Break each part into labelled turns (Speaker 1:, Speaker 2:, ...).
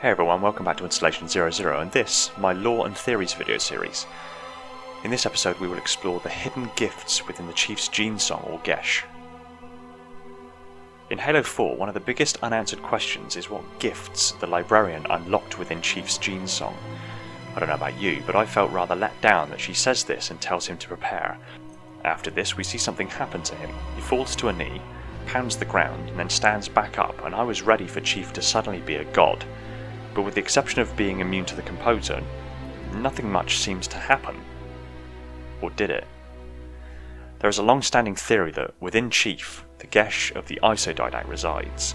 Speaker 1: Hey everyone, welcome back to Installation 00 and this, my Lore and Theories video series. In this episode we will explore the hidden gifts within the Chief's gene song or Geas. In Halo 4, one of the biggest unanswered questions is what gifts the Librarian unlocked within Chief's gene song. I don't know about you, but I felt rather let down that she says this and tells him to prepare. After this we see something happen to him. He falls to a knee, pounds the ground and then stands back up, and I was ready for Chief to suddenly be a god. But with the exception of being immune to the composer, nothing much seems to happen. Or did it? There is a long-standing theory that within Chief, the Geas of the IsoDidact resides.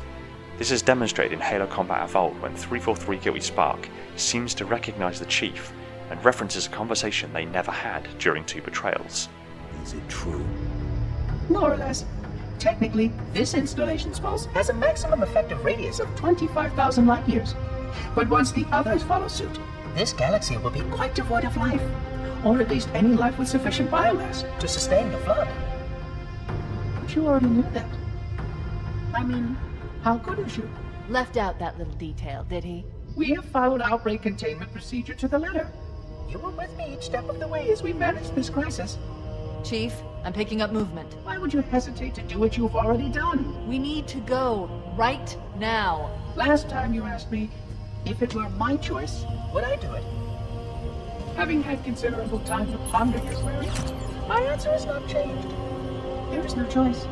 Speaker 1: This is demonstrated in Halo Combat Evolved when 343 Guilty Spark seems to recognise the Chief and references a conversation they never had during 2 betrayals.
Speaker 2: Is it true?
Speaker 3: More or less. Technically, this installation's pulse has a maximum effective radius of 25,000 light years. But once the others follow suit, this galaxy will be quite devoid of life, or at least any life with sufficient biomass to sustain the flood. But you already knew that. I mean, how couldn't you?
Speaker 4: Left out that little detail, did he?
Speaker 3: We have followed outbreak containment procedure to the letter. You were with me each step of the way as we managed this crisis.
Speaker 4: Chief, I'm picking up movement.
Speaker 3: Why would you hesitate to do what you've already done?
Speaker 4: We need to go right now.
Speaker 3: Last time you asked me, if it were my choice, would I do it? Having had considerable time to ponder your query, my answer has not changed. There is no choice.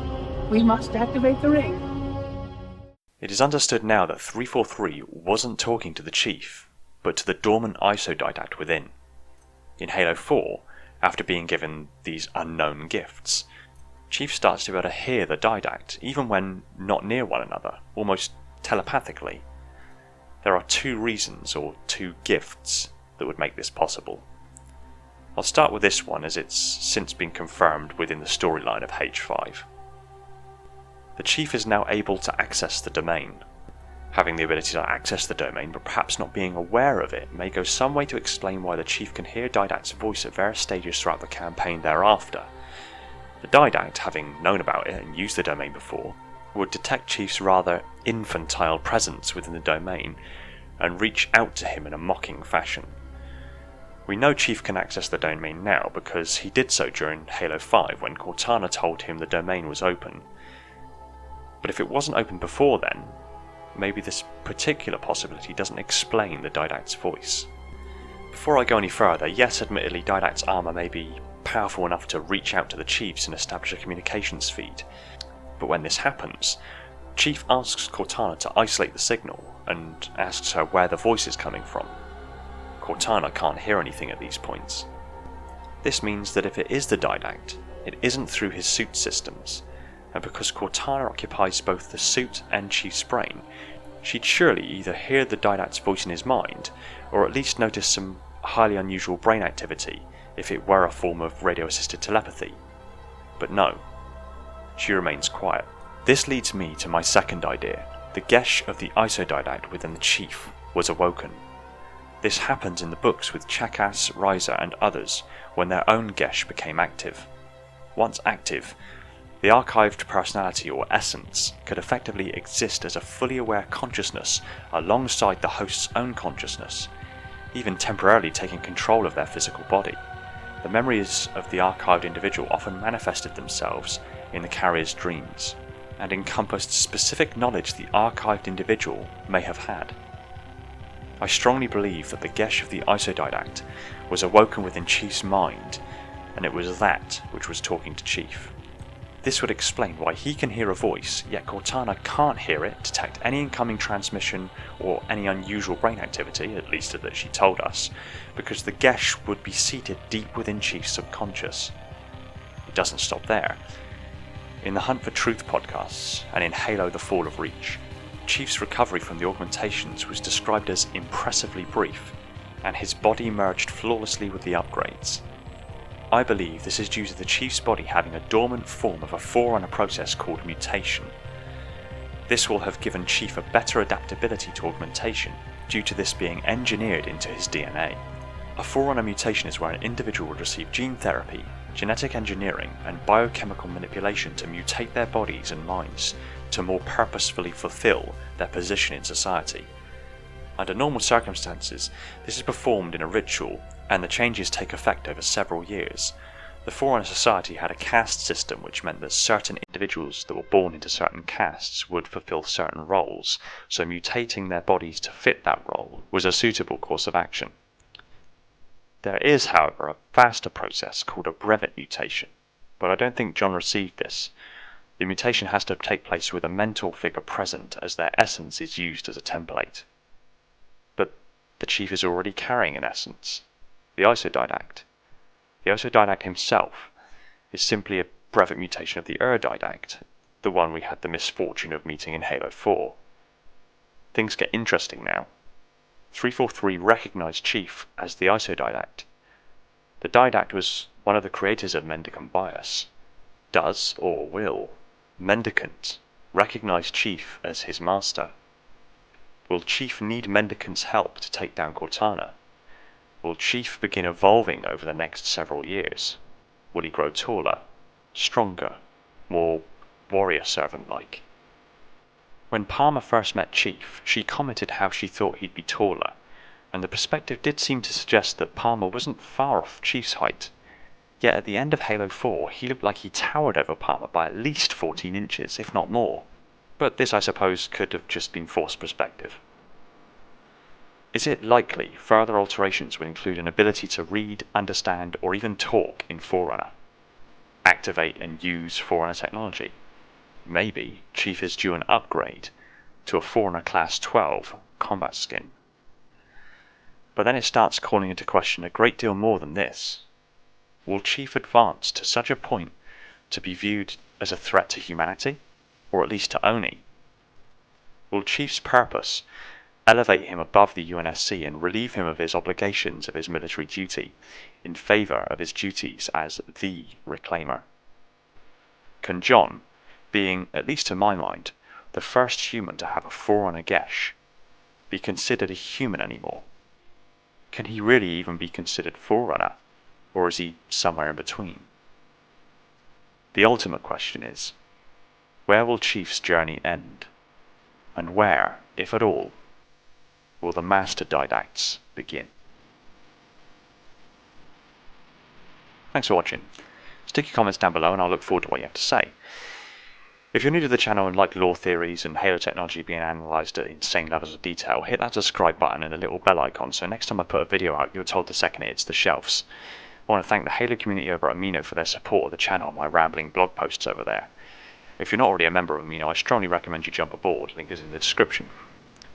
Speaker 3: We must activate the ring.
Speaker 1: It is understood now that 343 wasn't talking to the Chief, but to the dormant IsoDidact within. In Halo 4, after being given these unknown gifts, Chief starts to be able to hear the Didact, even when not near one another, almost telepathically. There are 2 reasons, or 2 gifts, that would make this possible. I'll start with this one as it's since been confirmed within the storyline of H5. The Chief is now able to access the domain. Having the ability to access the domain but perhaps not being aware of it may go some way to explain why the Chief can hear Didact's voice at various stages throughout the campaign thereafter. The Didact, having known about it and used the domain before, would detect Chief's rather infantile presence within the domain and reach out to him in a mocking fashion. We know Chief can access the domain now because he did so during Halo 5 when Cortana told him the domain was open. But if it wasn't open before then, maybe this particular possibility doesn't explain the Didact's voice. Before I go any further, yes, admittedly Didact's armour may be powerful enough to reach out to the Chiefs and establish a communications feed. But when this happens, Chief asks Cortana to isolate the signal and asks her where the voice is coming from. Cortana can't hear anything at these points. This means that if it is the Didact, it isn't through his suit systems, and because Cortana occupies both the suit and Chief's brain, she'd surely either hear the Didact's voice in his mind, or at least notice some highly unusual brain activity if it were a form of radio-assisted telepathy. But no. She remains quiet. This leads me to my second idea. The Geas of the IsoDidact within the Chief was awoken. This happens in the books with Chakas, Ryza and others when their own Geas became active. Once active, the archived personality or essence could effectively exist as a fully aware consciousness alongside the host's own consciousness, even temporarily taking control of their physical body. The memories of the archived individual often manifested themselves in the carrier's dreams, and encompassed specific knowledge the archived individual may have had. I strongly believe that the Geas of the IsoDidact was awoken within Chief's mind, and it was that which was talking to Chief. This would explain why he can hear a voice, yet Cortana can't hear it, detect any incoming transmission or any unusual brain activity, at least that she told us, because the Geas would be seated deep within Chief's subconscious. It doesn't stop there. In the Hunt for Truth podcasts, and in Halo The Fall of Reach, Chief's recovery from the augmentations was described as impressively brief, and his body merged flawlessly with the upgrades. I believe this is due to the Chief's body having a dormant form of a Forerunner process called mutation. This will have given Chief a better adaptability to augmentation, due to this being engineered into his DNA. A Forerunner mutation is where an individual would receive gene therapy, genetic engineering, and biochemical manipulation to mutate their bodies and minds to more purposefully fulfill their position in society. Under normal circumstances, this is performed in a ritual, and the changes take effect over several years. The Forerunner society had a caste system, which meant that certain individuals that were born into certain castes would fulfill certain roles, so mutating their bodies to fit that role was a suitable course of action. There is, however, a faster process called a brevet mutation, but I don't think John received this. The mutation has to take place with a mental figure present, as their essence is used as a template. But the Chief is already carrying an essence, the IsoDidact. The IsoDidact himself is simply a brevet mutation of the Didact, the one we had the misfortune of meeting in Halo 4. Things get interesting now. 343 recognized Chief as the IsoDidact. The Didact was one of the creators of Mendicant bias. Does, or will, Mendicant recognize Chief as his master? Will Chief need Mendicant's help to take down Cortana? Will Chief begin evolving over the next several years? Will he grow taller, stronger, more warrior servant-like? When Palmer first met Chief, she commented how she thought he'd be taller, and the perspective did seem to suggest that Palmer wasn't far off Chief's height. Yet at the end of Halo 4, he looked like he towered over Palmer by at least 14 inches, if not more. But this, I suppose, could have just been forced perspective. Is it likely further alterations will include an ability to read, understand, or even talk in Forerunner? Activate and use Forerunner technology? Maybe Chief is due an upgrade to a Forerunner Class 12 combat skin. But then it starts calling into question a great deal more than this. Will Chief advance to such a point to be viewed as a threat to humanity, or at least to Oni? Will Chief's purpose elevate him above the UNSC and relieve him of his obligations of his military duty in favour of his duties as the Reclaimer? Can John, being, at least to my mind, the first human to have a Forerunner Geas, be considered a human anymore? Can he really even be considered Forerunner, or is he somewhere in between? The ultimate question is, where will Chief's journey end? And where, if at all, will the Master Didacts begin? Thanks for watching. Stick your comments down below and I'll look forward to what you have to say. If you're new to the channel and like lore theories and Halo technology being analysed at insane levels of detail, hit that subscribe button and the little bell icon so next time I put a video out you're told the second it hits the shelves. I want to thank the Halo community over at Amino for their support of the channel and my rambling blog posts over there. If you're not already a member of Amino, I strongly recommend you jump aboard, link is in the description.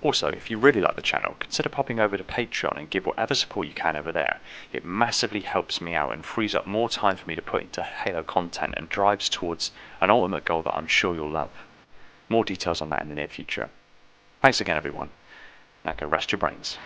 Speaker 1: Also, if you really like the channel, consider popping over to Patreon and give whatever support you can over there. It massively helps me out and frees up more time for me to put into Halo content and drives towards an ultimate goal that I'm sure you'll love. More details on that in the near future. Thanks again everyone. Now go rest your brains.